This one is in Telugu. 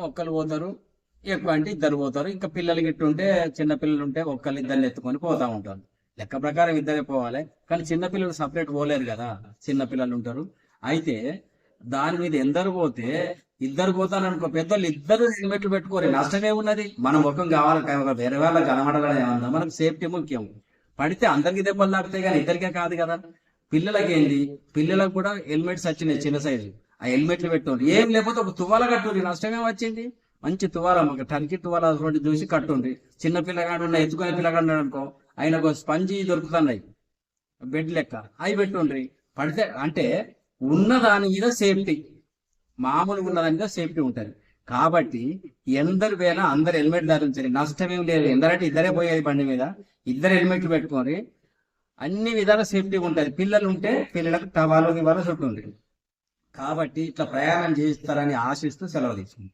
ఒక్కరు పోతారు, ఎక్కువ అంటే ఇద్దరు పోతారు. ఇంకా పిల్లలు గిట్టుంటే చిన్న పిల్లలు ఉంటే ఒక్కరు ఇద్దరిని ఎత్తుకొని పోతా ఉంటారు. లెక్క ప్రకారం ఇద్దరే పోవాలి, కానీ చిన్న పిల్లలు సపరేట్ పోలేరు కదా, చిన్న పిల్లలు ఉంటారు. అయితే దాని మీద ఎందరు పోతే ఇద్దరు పోతాను అనుకో, పెద్దోళ్ళు ఇద్దరు హెల్మెట్లు పెట్టుకోరు, నష్టమే ఉన్నది. మన ముఖం కావాలి, వేరే వాళ్ళకి కనబడాలని ఏమన్నా, మనకు సేఫ్టీ ముఖ్యం. పడితే అందరికి దెబ్బలు తాకుతాయి కానీ ఇద్దరికే కాదు కదా. పిల్లలకి ఏంది, పిల్లలకు కూడా హెల్మెట్స్ వచ్చినాయి చిన్న సైజు, ఆ హెల్మెట్లు పెట్టుకోండి. ఏం లేకపోతే ఒక తువాల కట్టుండ్రి, నష్టమే వచ్చింది. మంచి తువాల, ఒక టర్కీ తువాల అటువంటి చూసి కట్టుండ్రి. చిన్న పిల్లగాడు ఉన్న ఎత్తుకునే పిల్లగాడు అనుకో, ఆయనకు స్పంజీ దొరుకుతున్నాయి బెడ్ లెక్క, అవి పెట్టుండ్రి. పడితే అంటే ఉన్న దాని మీద సేఫ్టీ, మామూలుగా ఉన్న దాని మీద సేఫ్టీ ఉంటుంది. కాబట్టి ఎందరు పోయినా అందరు హెల్మెట్ ధరించండి, నష్టమేం లేదు. ఎందరంటే ఇద్దరే పోయేది బండి మీద, ఇద్దరు హెల్మెట్లు పెట్టుకొని అన్ని విధాల సేఫ్టీ ఉంటుంది. పిల్లలు ఉంటే పిల్లలకు టవాలు గివాలు చుట్టూ ఉంటుంది. కాబట్టి ఇట్లా ప్రయాణం చేస్తారని ఆశిస్తూ సెలవు తీసుకుంది.